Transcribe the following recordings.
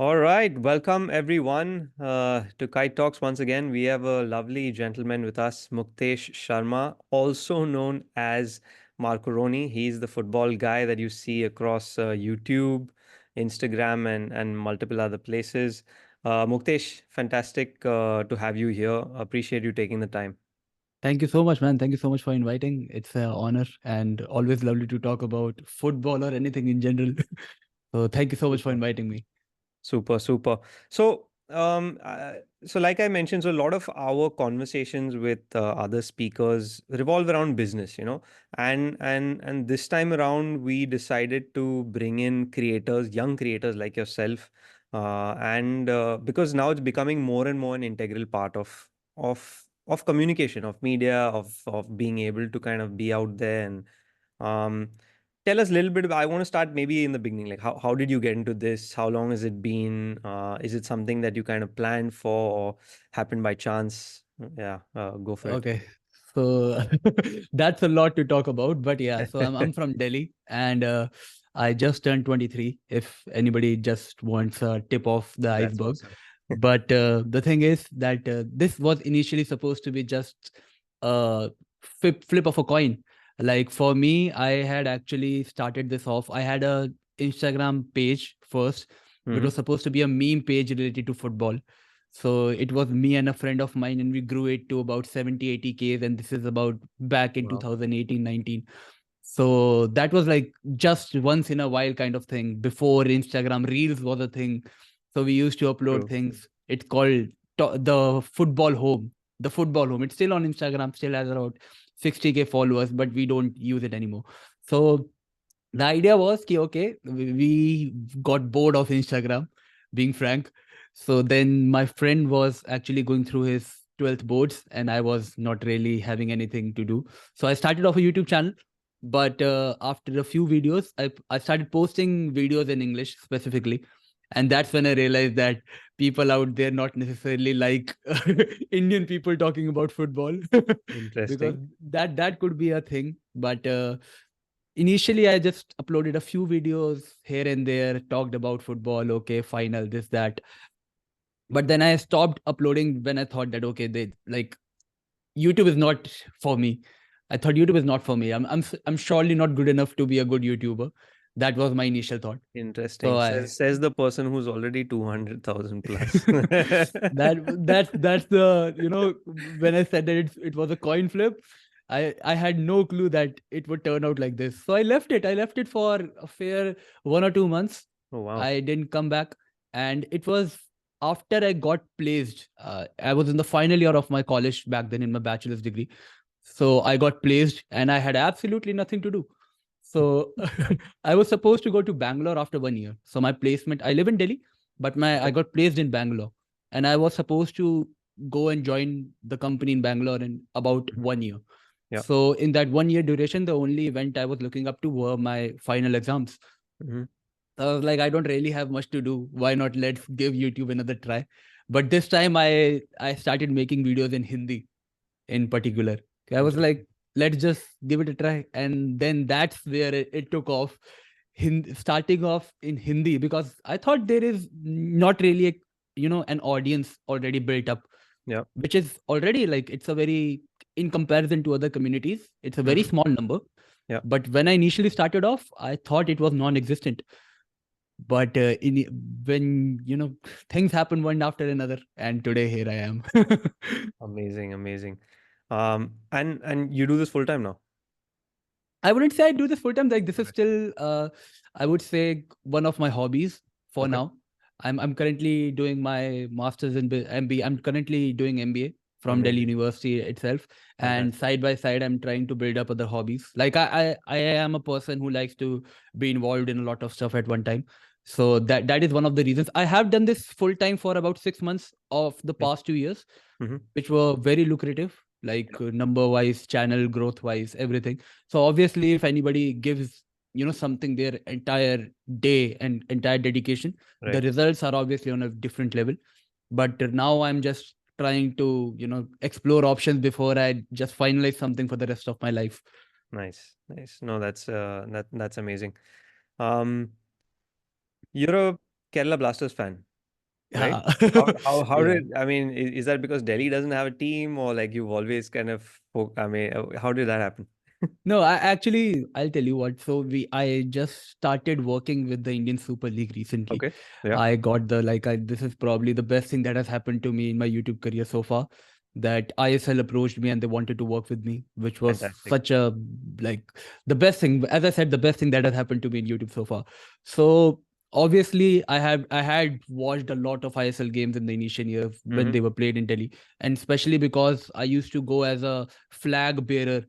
All right, welcome everyone to Kite Talks once again. We have a lovely gentleman with us, Muktesh Sharma, also known as Markaroni. He's the football guy that you see across YouTube, Instagram, and multiple other places. Muktesh, fantastic to have you here. Appreciate you taking the time. Thank you so much, man. Thank you so much for inviting. It's an honor and always lovely to talk about football or anything in general. So thank you so much for Super. inviting me. Super, super. So, so like I mentioned, so a lot of our conversations with other speakers revolve around business, and this time around we decided to bring in creators, young creators like yourself, and because now it's becoming more and more an integral part of communication, of media, of being able to kind of be out there and um, tell us a little bit about, I want to start maybe in the beginning. Like how did you get into this? How long has it been? Is it something that you kind of planned for or happened by chance? Yeah, go for it. Okay. So that's a lot to talk about, but yeah, so I'm from Delhi and I just turned 23 if anybody just wants a tip of the That's iceberg. awesome. But the thing is that this was initially supposed to be just a flip of a coin. Like for me, I had actually started this off. I had a Instagram page first, which Mm-hmm. was supposed to be a meme page related to football. So it was me and a friend of mine, and we grew it to about 70, 80Ks. And this is about back in Wow. 2018, 19. So that was like just once in a while kind of thing before Instagram Reels was a thing. So we used to upload True. things. It's called the Football Home. The Football Home. It's still on Instagram, still has around 60K followers, but we don't use it anymore. So the idea was ki, okay, we got bored of Instagram, being frank. So then my friend was actually going through his 12th boards and I was not really having anything to do. So I started off a YouTube channel. But after a few videos, I started posting videos in English specifically. And that's when I realized that people out there not necessarily like Indian people talking about football because Interesting. that could be a thing. But initially I just uploaded a few videos here and there, talked about football, okay, final, this, that. But then I stopped uploading when I thought that, okay, they like YouTube is not for me. I thought YouTube is not for me. I'm surely not good enough to be a good YouTuber. That was my initial thought. So Interesting. I Says the person who's already 200,000 plus. that's the when I said that it was a coin flip, I had no clue that it would turn out like this. So I left it for a fair 1 or 2 months. Oh, wow. I didn't come back, and it was after I got placed. I was in the final year of my college back then in my bachelor's degree. So I got placed and I had absolutely nothing to do. So I was supposed to go to Bangalore after 1 year. So my placement, I live in Delhi, but my I Okay. got placed in Bangalore, and I was supposed to go and join the company in Bangalore in about Mhm. 1 year. Yeah. So in that 1 year duration, the only event I was looking up to were my final exams. Hmm. So I was like, I don't really have much to do. Why not let's give YouTube another try? But this time I started making videos in Hindi in particular. I was Interesting. like, let's just give it a try. And then that's where it took off. Starting off in Hindi, because I thought there is not really an audience already built up, Yeah. which is already like it's a very, in comparison to other communities, it's a very Hmm. small number. Yeah. But when I initially started off, I thought it was non-existent. But when things happen one after another, and today here I am. Amazing, amazing. And you do this full time now? I wouldn't say I do this full time. Like this is Right. still, I would say, one of my hobbies for Okay. now. I'm currently doing my masters in MBA. I'm currently doing MBA from Delhi Amazing. University itself, and Fantastic. side by side, I'm trying to build up other hobbies. Like I am a person who likes to be involved in a lot of stuff at one time. So that is one of the reasons I have done this full time for about 6 months of the Okay. past 2 years, Hmm. which were very lucrative, like Yeah. number wise, channel growth wise, everything. So obviously, if anybody gives something their entire day and entire dedication, the Right. results are obviously on a different level. But now I'm just trying to explore options before I just finalize something for the rest of my life. Nice. Nice. No, that's amazing. Um, you're a Kerala Blasters fan. right? Yeah. How Yeah. did, I mean, is that because Delhi doesn't have a team, or like you've always kind of I mean, how did that happen? No, I'll tell you what. So I just started working with the Indian Super League recently. Okay. Yeah. I got this is probably the best thing that has happened to me in my YouTube career so far. That ISL approached me and they wanted to work with me, which was Fantastic. such a like the best thing. As I said, the best thing that has happened to me in YouTube so far. So obviously, I had watched a lot of ISL games in the initial years when Mm-hmm. they were played in Delhi, and especially because I used to go as a flag bearer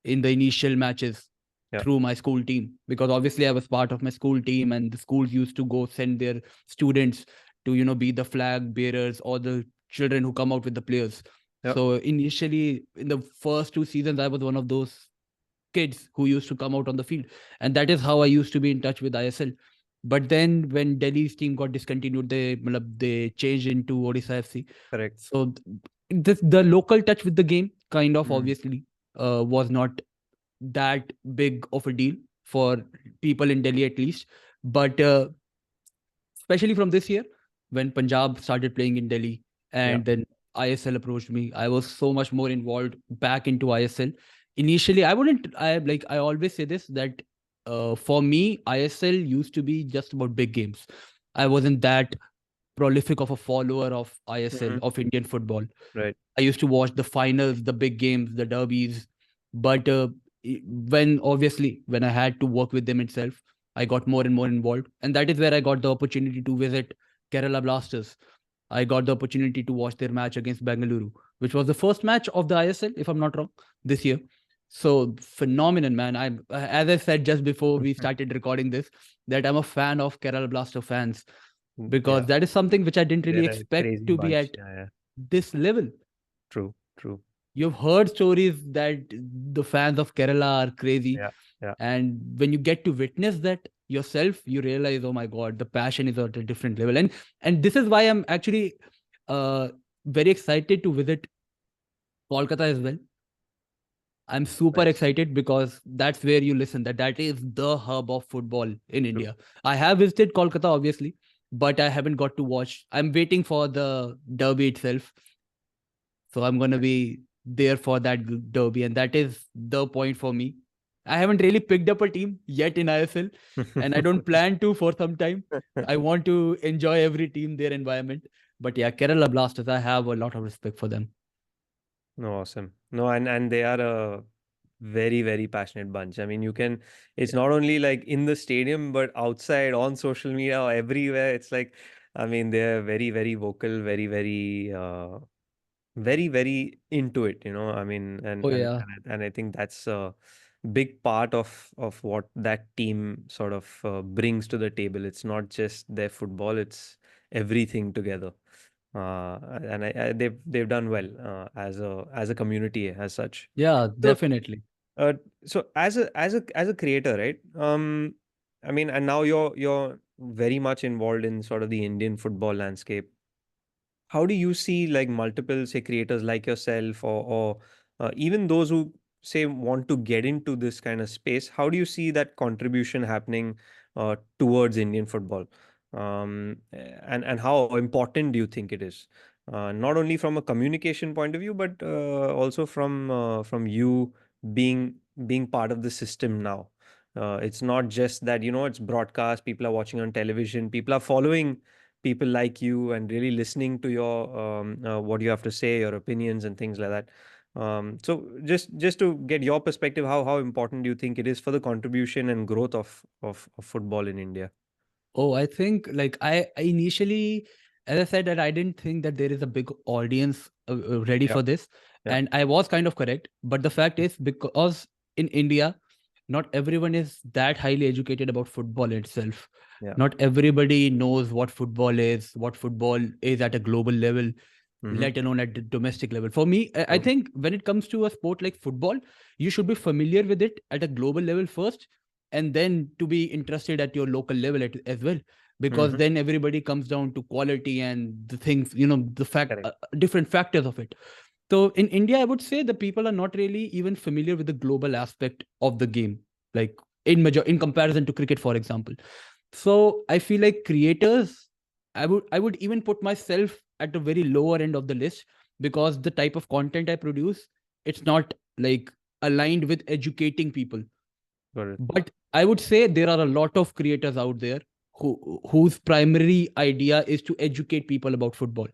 in the initial matches Yeah. through my school team, because obviously I was part of my school team and the schools used to go send their students to be the flag bearers or the children who come out with the players. Yeah. So initially in the first 2 seasons I was one of those kids who used to come out on the field, and that is how I used to be in touch with ISL. But then when Delhi's team got discontinued, they changed into Odisha FC. Correct. So the local touch with the game kind of Mm. obviously was not that big of a deal for people in Delhi at least. But especially from this year, when Punjab started playing in Delhi Yeah. and then ISL approached me, I was so much more involved back into ISL. Initially, I always say this that for me, ISL used to be just about big games. I wasn't that prolific of a follower of ISL, Mm-hmm. of Indian football. Right. I used to watch the finals, the big games, the derbies. But when I had to work with them itself, I got more and more involved. And that is where I got the opportunity to visit Kerala Blasters. I got the opportunity to watch their match against Bengaluru, which was the first match of the ISL, if I'm not wrong, this year. So phenomenon, man. As I said just before we started recording this, that I'm a fan of Kerala Blaster fans, because Yeah. that is something which I didn't really They're a expect crazy to be bunch. at Yeah. Yeah. this level. True. True. You've heard stories that the fans of Kerala are crazy. Yeah. Yeah. And when you get to witness that yourself, you realize, oh my God, the passion is at a different level. And this is why I'm actually uh, very excited to visit Kolkata as well. I'm super Nice. excited because that's where you listen, that is the hub of football in True. India. I have visited Kolkata, obviously, but I haven't got to watch. I'm waiting for the derby itself. So I'm going to be there for that derby. And that is the point for me. I haven't really picked up a team yet in ISL, and I don't plan to for some time. I want to enjoy every team, their environment. But yeah, Kerala Blasters, I have a lot of respect for them. No, awesome. No, and they are a very, very passionate bunch. I mean, you can, it's Yeah. not only like in the stadium, but outside on social media or everywhere. It's like, I mean, they're very, very vocal, very, very, very into it, I mean, Oh, yeah. and I think that's a big part of what that team sort of brings to the table. It's not just their football, it's everything together. And they've done well as a community as such. Yeah, So definitely. uh, so as a creator, right? I mean, and now you're very much involved in sort of the Indian football landscape. How do you see like multiple, say, creators like yourself, or even those who say want to get into this kind of space? How do you see that contribution happening towards Indian football? And how important do you think it is? Not only from a communication point of view, but also from you being being part of the system now. It's not just that, it's broadcast, people are watching on television, people are following people like you and really listening to your what you have to say, your opinions and things like that. So just to get your perspective, how important do you think it is for the contribution and growth of football in India? Oh, I think like I initially, as I said, that I didn't think that there is a big audience ready Yeah, for this. yeah, And I was kind of correct. But the fact is, because in India, not everyone is that highly educated about football itself. yeah. Not everybody knows what football is at a global level, Mm-hmm. let alone at the domestic level. For me, I True. think when it comes to a sport like football, you should be familiar with it at a global level first, and then to be interested at your local level as well. Because Mm-hmm. then everybody comes down to quality and the things, the Correct. different factors of it. So in India, I would say the people are not really even familiar with the global aspect of the game, like in comparison to cricket, for example. So I feel like creators I would even put myself at the very lower end of the list, because the type of content I produce, it's not like aligned with educating people. Got it. But I would say there are a lot of creators out there whose primary idea is to educate people about football,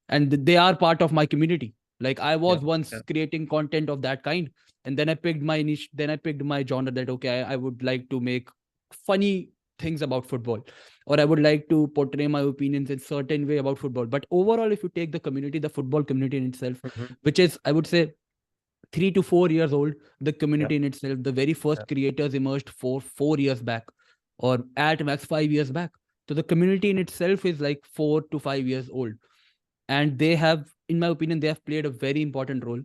and they are part of my community. Like I Yeah. was once Yeah. creating content of that kind, and then I picked my niche, then I picked my genre, that okay, I would like to make funny things about football, or I would like to portray my opinions in certain way about football. But overall, if you take the community, the football community in itself, Mhm. which is, I would say, 3 to 4 years old, the Yeah. community in itself, the very Yeah. first creators emerged 4 years back, or at max 5 years back. So the community in itself is like 4 to 5 years old, and they have, in my opinion, they have played a very important role,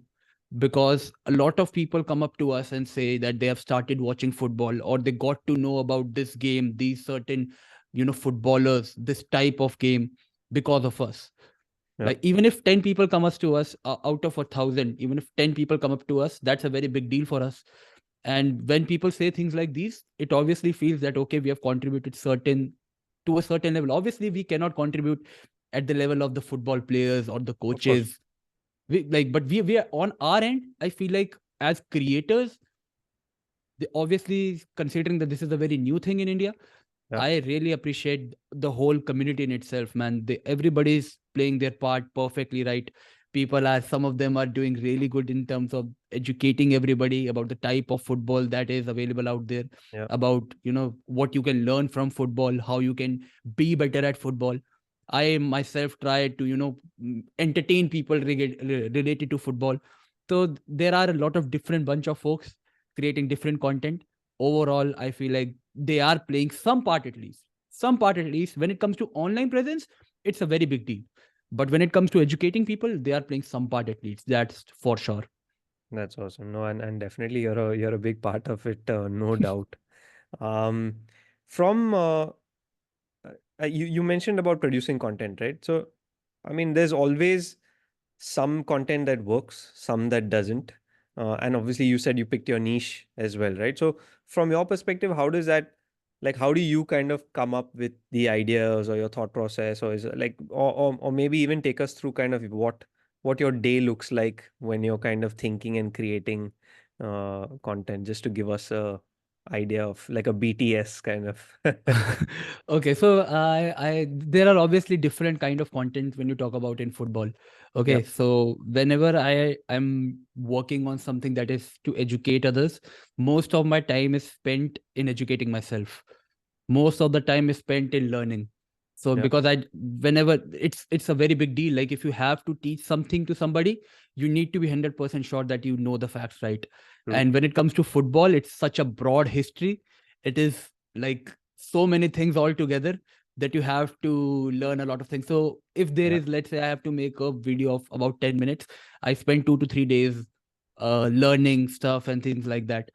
because a lot of people come up to us and say that they have started watching football, or they got to know about this game, these certain, footballers, this type of game, because of us. Yeah. Like even if 10 people come us to us, out of 1,000, even if 10 people come up to us, that's a very big deal for us. And when people say things like these, it obviously feels that okay, we have contributed certain to a certain level. Obviously we cannot contribute at the level of the football players or the Of course. coaches. But we are on our end, I feel like, as creators, they obviously, considering that this is a very new thing in India, Yeah. I really appreciate the whole community in itself, man. Everybody's playing their part perfectly right. People are, some of them are doing really good in terms of educating everybody about the type of football that is available out there, Yeah. about, what you can learn from football, how you can be better at football. I myself try to, entertain people related to football. So there are a lot of different bunch of folks creating different content. Overall, I feel like they are playing some part at least. Some part at least. When it comes to online presence, it's a very big deal. But when it comes to educating people, they are playing some part at least. That's for sure. That's awesome. No, and definitely you're a big part of it, no doubt. Um, from you mentioned about producing content, right? So, I mean, there's always some content that works, some that doesn't. And obviously, you said you picked your niche as well, right? So, from your perspective, how does that, like, how do you kind of come up with the ideas or your thought process, or is it like, or maybe even take us through kind of what your day looks like when you're kind of thinking and creating content, just to give us a idea of like a BTS kind of. Okay, so I there are obviously different kind of content when you talk about in football. Yeah, Okay, so whenever I'm working on something that is to educate others, most of my time is spent in educating myself. Most of the time is spent in learning. So yeah, because I whenever it's a very big deal. Like if you have to teach something to somebody, you need to be 100% sure that you know the facts right. true. And when it comes to football, it's such a broad history. It is like so many things all together that you have to learn a lot of things. So if there Yeah, is, let's say I have to make a video of about 10 minutes, I spend 2 to 3 days learning stuff and things like that.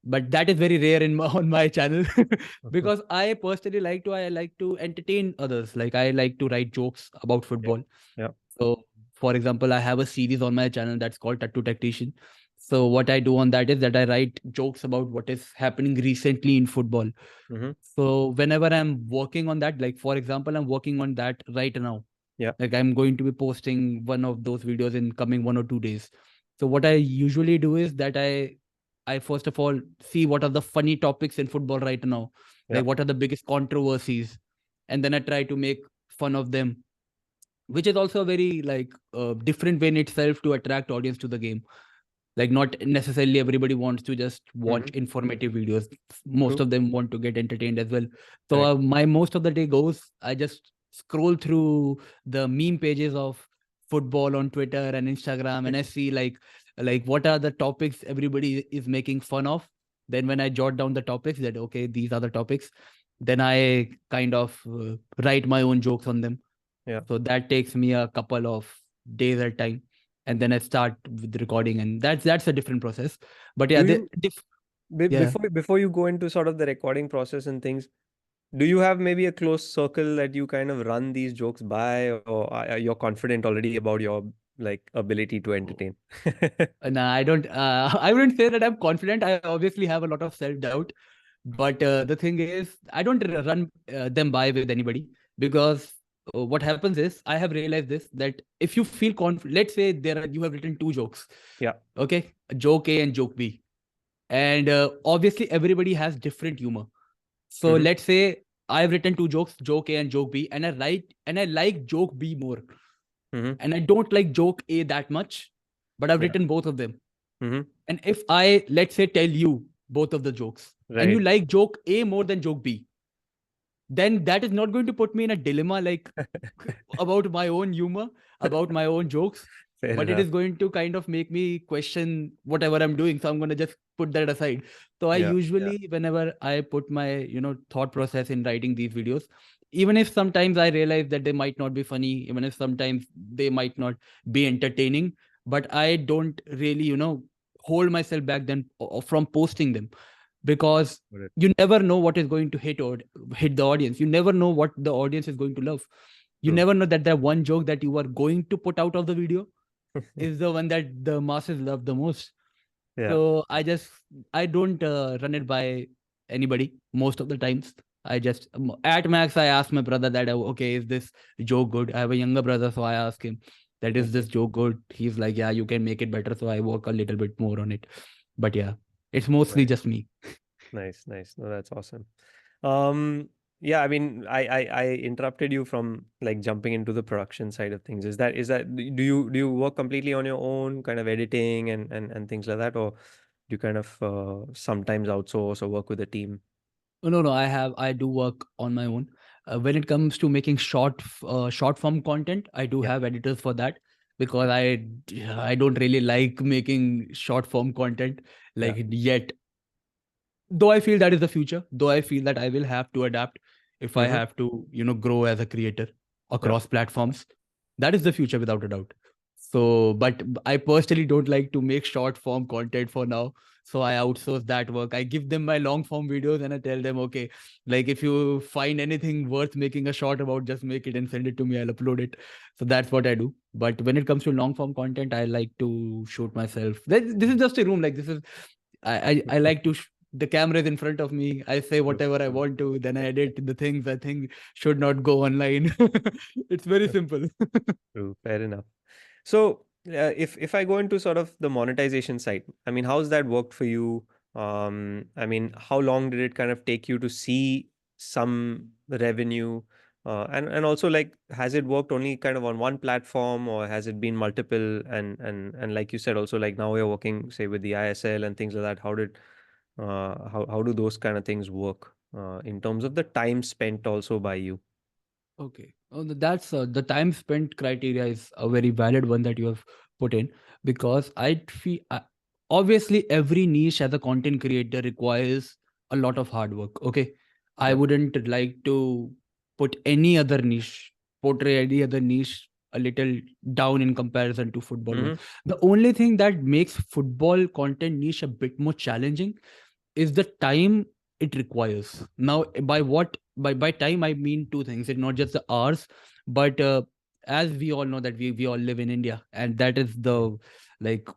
But that is very rare on my channel. mhm, Because I like to entertain others. Like I like to write jokes about yeah, football. yeah, So for example, I have a series on my channel that's called Tattoo Tactician. So what I do on that is that I write jokes about what is happening recently in football. hmm, So whenever I'm working on that, like for example, I'm working on that right now. yeah, Like I'm going to be posting one of those videos in coming 1 or 2 days. So what I usually do is that I first of all see what are the funny topics in football right now. yeah, Like what are the biggest controversies, and then I try to make fun of them, which is also a very like different way in itself to attract audience to the game. Like not necessarily everybody wants to just watch hmm, informative videos. Most true. of them want to get entertained as well. So Correct. my most of the day goes, I just scroll through the meme pages of football on Twitter and Instagram, and I see like what are the topics everybody is making fun of. Then when I jot down the topics, that okay, these are the topics, then I kind of write my own jokes on them. Yeah. So that takes me a couple of days at time, and then I start with recording, and that's a different process. But yeah, Do you yeah. before you go into sort of the recording process and things, do you have maybe a close circle that you kind of run these jokes by, or you're confident already about your like ability to entertain? No, I don't. I wouldn't say that I'm confident. I obviously have a lot of self doubt, but the thing is, I don't run them by with anybody, because what happens is, I have realized this, that if you feel confident, let's say you have written two jokes. Yeah. Okay, joke A and joke B, and obviously everybody has different humor. So Mm-hmm. let's say I've written two jokes, joke A and joke B, and I like joke B more, Mm-hmm. and I don't like joke A that much, but I've Yeah. written both of them. Mm-hmm. And if I, let's say, tell you both of the jokes, and you Right. like joke A more than joke B, then that is not going to put me in a dilemma, like about my own humor, about my own jokes, Fair but it enough. is going to kind of make me question whatever I'm doing. So I'm going to just put that aside. So I Yeah. Yeah. usually, whenever I put my, thought process in writing these videos, even if sometimes I realize that they might not be funny, even if sometimes they might not be entertaining, but I don't really, hold myself back then from posting them, because Got it. you never know what is going to hit the audience. You never know what the audience is going to love. You True. never know that one joke that you are going to put out of the video is the one that the masses love the most. Yeah. So I don't run it by anybody most of the times. I just, at max, I ask my brother that, okay, is this joke good? I have a younger brother, so I ask him that, is Okay. this joke good? He's like, yeah, you can make it better. So I work a little bit more on it. But yeah, it's mostly Nice. just me. Nice. Nice. No, that's awesome. Um, yeah, I mean, I interrupted you from like jumping into the production side of things. Is that do you work completely on your own, kind of editing and things like that, or do you kind of sometimes outsource or work with a team? Oh, no, no, I do work on my own. When it comes to making short form content, I do Yeah. have editors for that, because I don't really like making short form content Yeah. like yet. Though I feel that is the future, though I feel that I will have to adapt if I Mm-hmm. have to, grow as a creator Yeah. across platforms. That is the future without a doubt. So, but I personally don't like to make short form content for now. So I outsource that work. I give them my long form videos and I tell them, okay, like if you find anything worth making a short about, just make it and send it to me. I'll upload it. So that's what I do. But when it comes to long form content, I like to shoot myself. This is just a room. Like this is, I like to the camera is in front of me. I say True. whatever I True. want to. Then I edit the things I think should not go online. It's very simple. True. Fair enough. So, if I go into sort of the monetization side, I mean, how's that worked for you? I mean, how long did it kind of take you to see some revenue? And also like, has it worked only kind of on one platform, or has it been multiple? And like you said, also like now you're working, say, with the ISL and things like that. How do those kind of things work in terms of the time spent also by you? Okay. Oh, that's the time spent criteria is a very valid one that you have put in, because I feel obviously every niche as a content creator requires a lot of hard work. Okay. I Yep. wouldn't like to put any other niche, portray any other niche a little down in comparison to football one. Mm-hmm. The only thing that makes football content niche a bit more challenging is the time it requires. Now, by time I mean two things. It's not just the hours, but as we all know that we all live in India, and that is Yeah. the like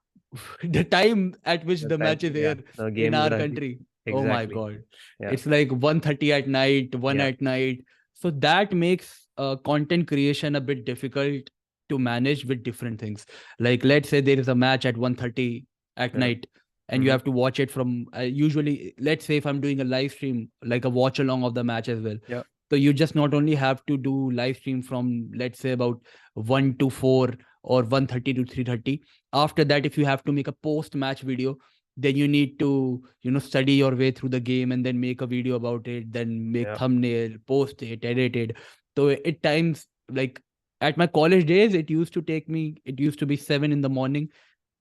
the time at which The the time, match is yeah, here the in games our are country. Oh my exactly. god, Yeah. it's like 1:30 at night, 1 Yeah. at night. So that makes content creation a bit difficult to manage with different things. Like let's say there is a match at 1:30 at Yeah. night, and you Mm-hmm. have to watch it from usually, let's say if I'm doing a live stream, like a watch along of the match as well. Yeah. So you just not only have to do live stream from, let's say, about 1 to 4 or 1:30 to 3:30. After that, if you have to make a post match video, then you need to, study your way through the game and then make a video about it, then make Yeah. thumbnail, post it, edit it. So at times, like at my college days, it used to be 7 in the morning,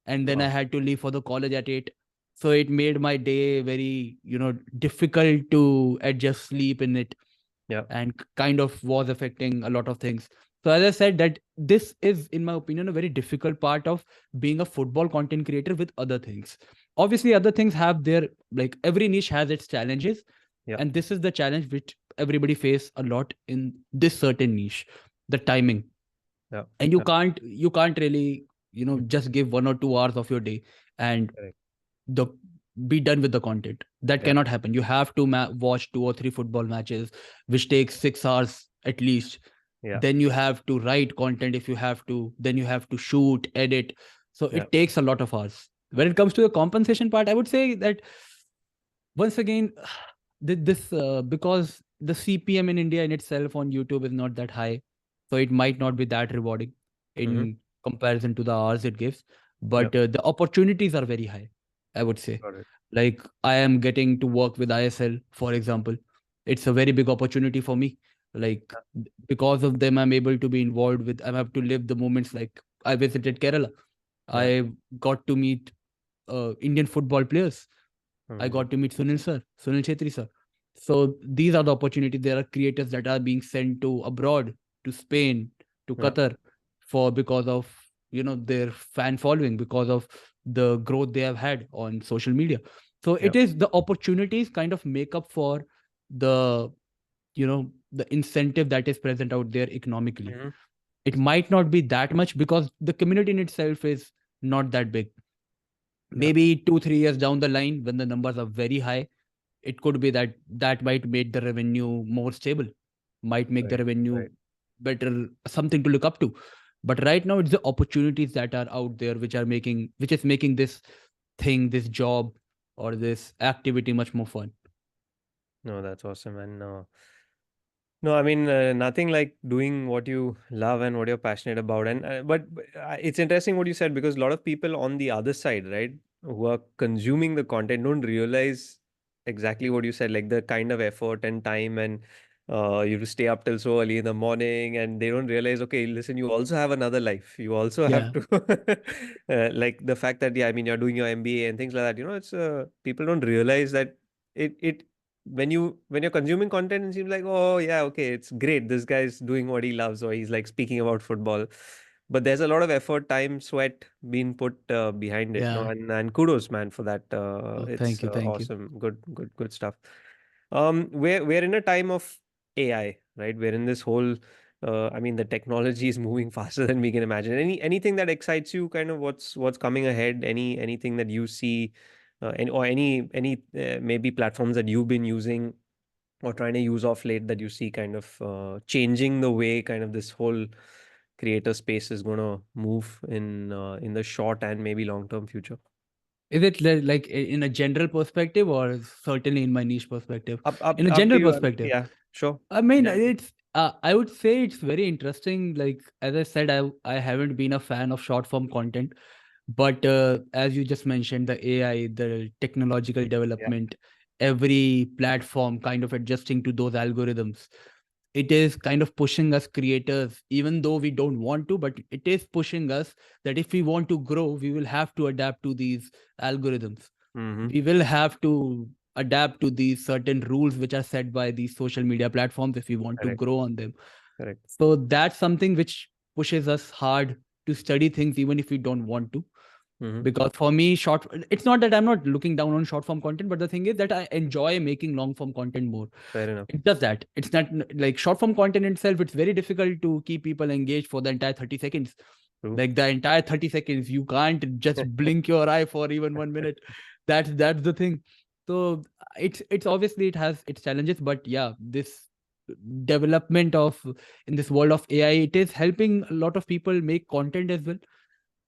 and then I Wow. had to leave for the college at 8. So it made my day very, difficult to adjust sleep in it, Yeah. and kind of was affecting a lot of things. So as I said, that this is, in my opinion, a very difficult part of being a football content creator with other things. Obviously, other things have their, like every niche has its challenges, Yeah. and this is the challenge which everybody face a lot in this certain niche, the timing. Yeah. And you can't really, just give 1 or 2 hours of your day and Correct. the be done with the content. That Yeah. cannot happen. You have to watch 2 or 3 football matches, which takes 6 hours at least. Yeah. then you have to write content if you have to, then you have to shoot, edit. So Yeah. it takes a lot of hours. When it comes to the compensation part, I would say that once again, this because the CPM in India in itself on YouTube is not that high, so it might not be that rewarding Mm-hmm. in comparison to the hours it gives. Yeah. But the opportunities are very high, I would say. Got it. Like I am getting to work with ISL, for example. It's a very big opportunity for me. Like because of them, I'm able to be involved with. I have to live the moments. Like I visited Kerala. Yeah. I got to meet Indian football players. I Mm-hmm. got to meet Sunil sir, Sunil Chhetri sir. So these are the opportunities. There are creators that are being sent to abroad, to Spain, to Yeah. Qatar, for because of their fan following, because of the growth they have had on social media. So Yeah. it is the opportunities kind of make up for the the incentive that is present out there economically. Mm-hmm. It might not be that much because the community in itself is not that big. Yeah. Maybe 2 3 years down the line when the numbers are very high, it could be that that might make the revenue more stable, might make the Right. revenue Right. better, something to look up to. But right now it's the opportunities that are out there which is making this thing, this job, or this activity much more fun. No, that's awesome. And no, I mean, nothing like doing what you love and what you're passionate about. And but it's interesting what you said, because a lot of people on the other side, right, who are consuming the content, don't realize exactly what you said, like the kind of effort and time, and you have to stay up till so early in the morning, and they don't realize, okay, listen, you also have another life. You also have Yeah. to, like the fact that, yeah, I mean, you're doing your MBA and things like that. It's people don't realize that it when you're consuming content, it seems like, oh yeah, okay, it's great, this guy's doing what he loves, or he's like speaking about football, but there's a lot of effort, time, sweat being put behind it, no? Yeah. And kudos, man, for that. Oh, It's thank you, thank you. awesome. Good stuff. We're in a time of AI, right? We're in this whole I mean, the technology is moving faster than we can imagine. Anything that excites you, kind of what's coming ahead, anything that you see, or any maybe platforms that you've been using or trying to use off late, that you see kind of changing the way kind of this whole creator space is going to move in the short and maybe long term future. Is it like in a general perspective, or certainly in my niche perspective? In a Up to general you. perspective, Yeah, sure. I mean, Yeah. it's. I would say it's very interesting. Like as I said, I haven't been a fan of short form content, but as you just mentioned, the AI, the technological Yeah. development, every platform kind of adjusting to those algorithms. It is kind of pushing us creators, even though we don't want to, but it is pushing us that if we want to grow, we will have to adapt to these algorithms. Mm-hmm. We will have to adapt to these certain rules which are set by these social media platforms if we want to Correct. grow on them. Correct. So that's something which pushes us hard to study things even if we don't want to. Mm-hmm. Because for me, it's not that I'm not looking down on short form content, but the thing is that I enjoy making long form content more. Fair enough. It does that. It's not like short form content itself, it's very difficult to keep people engaged for the entire 30 seconds. True. Like the entire 30 seconds, you can't just blink your eye for even 1 minute. That's the thing. So it's obviously it has its challenges, but yeah, this development of in this world of AI, it is helping a lot of people make content as well.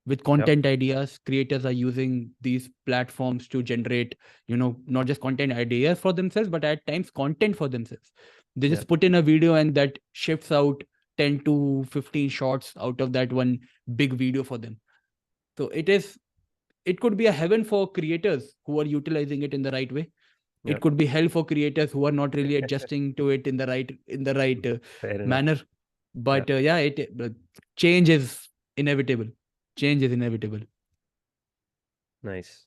With Yep. content ideas, creators are using these platforms to generate, not just content ideas for themselves, but at times content for themselves. They Yeah. just put in a video and that shifts out 10 to 15 shots out of that one big video for them. So it could be a heaven for creators who are utilizing it in the right way. It Yep. could be hell for creators who are not really adjusting to it in the right Fair enough. manner. Yeah. But yeah, change is inevitable. Change is inevitable. Nice.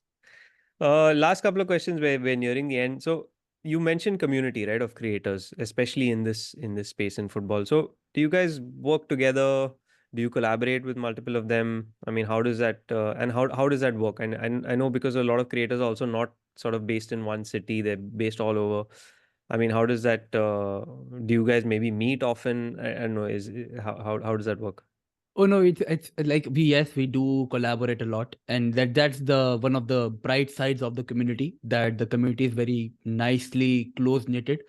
Last couple of questions. We're nearing the end. So you mentioned community, right, of creators, especially in this space in football. So do you guys work together? Do you collaborate with multiple of them? I mean, how does that and how does that work? And I know, because a lot of creators are also not sort of based in one city; they're based all over. I mean, how does that? Do you guys maybe meet often? I don't know. How does that work? Oh no, it's like we do collaborate a lot, and that's the one of the bright sides of the community, that the community is very nicely close knitted.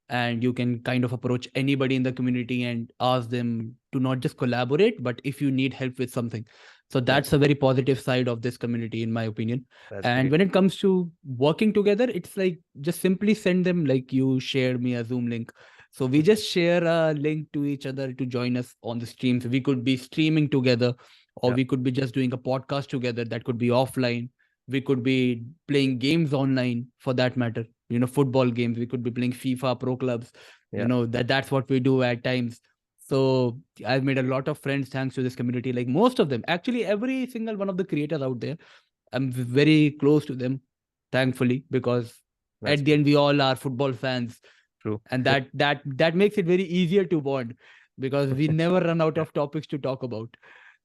and you can kind of approach anybody in the community and ask them to not just collaborate, but if you need help with something. So Yeah, that's a very positive side of this community, in my opinion. that's And great. when it comes to working together, it's like just simply send them, like you shared me a Zoom link. So we just share a link to each other to join us on the streams. We could be streaming together, or Yeah, we could be just doing a podcast together. That could be offline. We could be playing games online, for that matter, football games. We could be playing FIFA Pro Clubs. yeah. That's what we do at times. So I've made a lot of friends thanks to this community. Like most of them, actually every single one of the creators out there, I'm very close to them, thankfully, because That's at the great. end we all are football fans, True. and that makes it very easier to bond, because we never run out Yeah, of topics to talk about.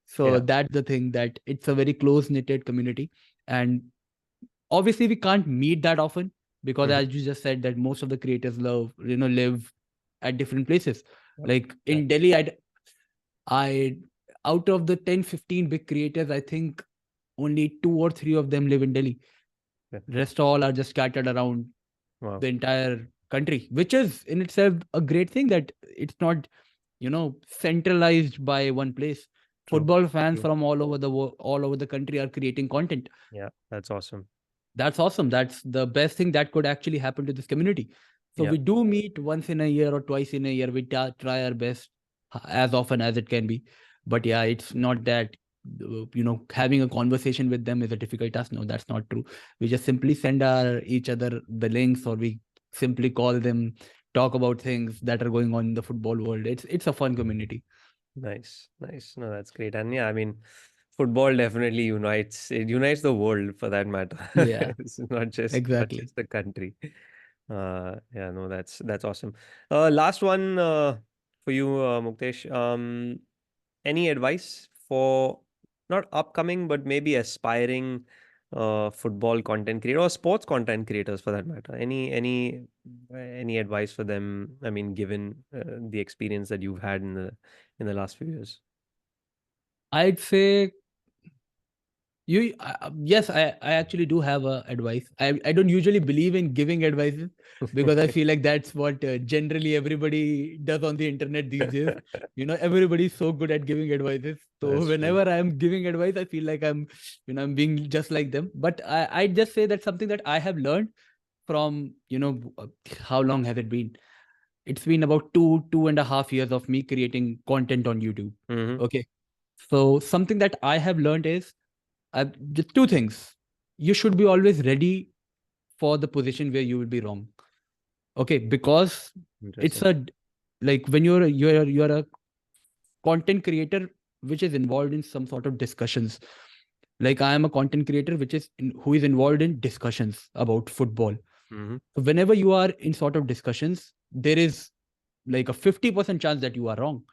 So yeah. that's the thing, that it's a very close knitted community. And obviously we can't meet that often, because Mhm. as you just said, that most of the creators live at different places. Yep. Like Yeah, in Delhi, I out of the 10-15 big creators, I think only two or three of them live in Delhi. yeah. Rest all are just scattered around Wow. the entire country, which is in itself a great thing, that it's not centralized by one place. True. Football fans True. from all over the country are creating content. Yeah, that's awesome. That's awesome. That's the best thing that could actually happen to this community. So Yeah, we do meet once in a year or twice in a year. We try our best as often as it can be. But yeah, it's not that having a conversation with them is a difficult task. No, that's not true. We just simply send each other the links, or we simply call them, talk about things that are going on in the football world. It's a fun community. nice, nice. No, that's great. And yeah, I mean, football definitely unites. It unites the world for that matter. Yeah, It's not exactly. just the country. Yeah, no, that's awesome. Last one for you, Muktesh. Any advice for not upcoming, but maybe aspiring football content creator or sports content creators for that matter? Any advice for them? I mean, given the experience that you've had in the last few years. I'd say yes, I actually do have a advice. I don't usually believe in giving advices, because I feel like that's what generally everybody does on the internet these days. Everybody's so good at giving advices. So That's true. whenever I'm giving advice, I feel like I'm being just like them. But I just say that something that I have learned from, how long has it been? It's been about 2.5 years of me creating content on YouTube. Mm-hmm. Okay. So something that I have learned is, just two things. You should be always ready for the position where you will be wrong. Okay, because it's Interesting. a like when you're a content creator which is involved in some sort of discussions. Like I am a content creator who is involved in discussions about football. Mm-hmm. So whenever you are in sort of discussions, there is like a 50% chance that you are wrong.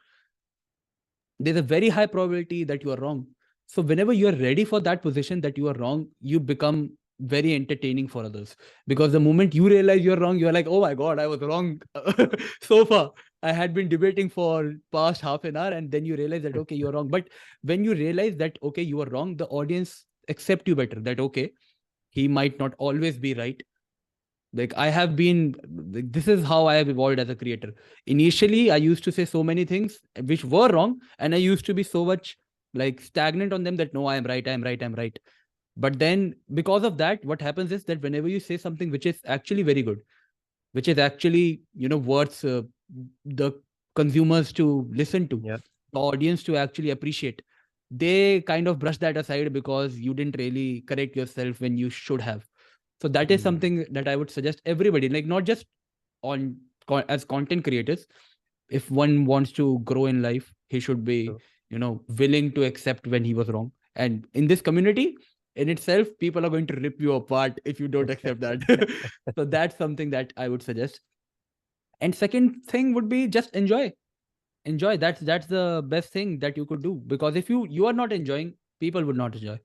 There's a very high probability that you are wrong. So whenever you are ready for that position that you are wrong, you become very entertaining for others, because the moment you realize you're wrong, you're like, oh my god, I was wrong. So far I had been debating for past half an hour, and then you realize that okay, you're wrong. But when you realize that okay, you are wrong, the audience accept you better, that okay, he might not always be right. Like I have been like, this is how I have evolved as a creator. Initially I used to say so many things which were wrong, and I used to be so much like stagnant on them, that no, I'm right. But then because of that, what happens is that whenever you say something which is actually very good, which is actually worth the consumers to listen to, Yeah. the audience to actually appreciate, they kind of brush that aside, because you didn't really correct yourself when you should have. So that is Mm. something that I would suggest everybody, like not just on as content creators. If one wants to grow in life, he should be True. willing to accept when he was wrong. And in this community in itself, people are going to rip you apart if you don't accept that. So that's something that I would suggest. And second thing would be just enjoy. That's the best thing that you could do, because if you are not enjoying, people will not enjoy.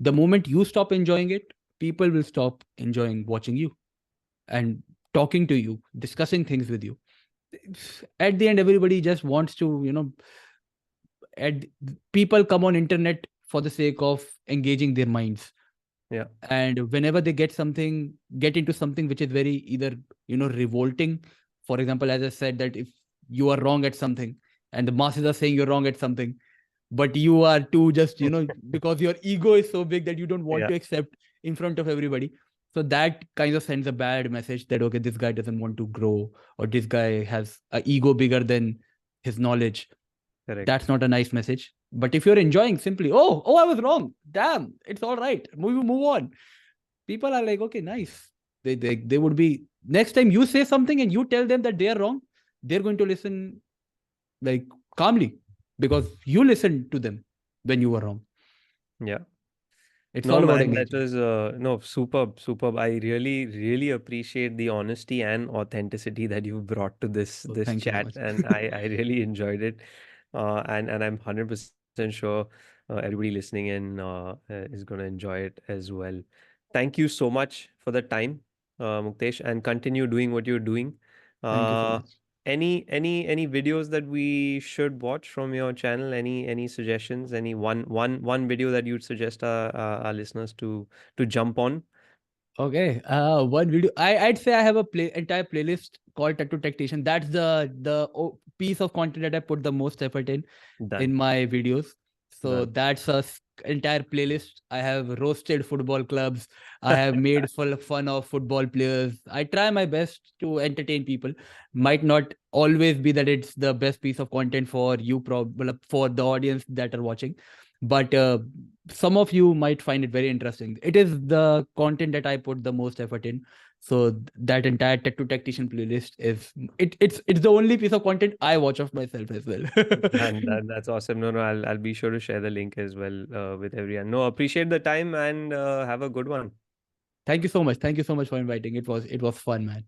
The moment you stop enjoying it, people will stop enjoying watching you and talking to you, discussing things with you. At the end, everybody just wants to at people come on internet for the sake of engaging their minds. Yeah. And whenever they get into something which is very either revolting For example, as I said, that if you are wrong at something and the masses are saying you're wrong at something, but you are too just, because your ego is so big that you don't want Yeah, to accept in front of everybody. So that kind of sends a bad message that, okay, this guy doesn't want to grow, or this guy has an ego bigger than his knowledge. correct. That's not a nice message. But if you're enjoying, simply, oh, I was wrong. Damn, it's all right. Move on. People are like, okay, nice. They would be, next time you say something and you tell them that they are wrong, they're going to listen like calmly, because you listened to them when you were wrong. Yeah. It's No, all about man, that engagement. was no superb, superb. I really, really appreciate the honesty and authenticity that you've brought to So this thank you so chat, much. and I really enjoyed it. And I'm 100% sure everybody listening in is going to enjoy it as well. Thank you so much for the time, Muktesh, and continue doing what you're doing. Thank you so Uh, much. any videos that we should watch from your channel? Any suggestions? Any one video that you'd suggest our listeners to jump on? Okay. One video. I'd say I have a entire playlist called Tattoo Tactician. That's the piece of content that I put the most effort in Done. my videos. So Done. that's a entire playlist. I have roasted football clubs. I have made full fun of football players. I try my best to entertain people. Might not always be that it's the best piece of content for you, for the audience that are watching, but some of you might find it very interesting. It is the content that I put the most effort in. So that entire Tech to Tactician playlist is it's the only piece of content I watch of myself as well. Done. That's awesome. No, no, I'll be sure to share the link as well with everyone. No, appreciate the time and have a good one. Thank you so much. Thank you so much for inviting. It was fun, man.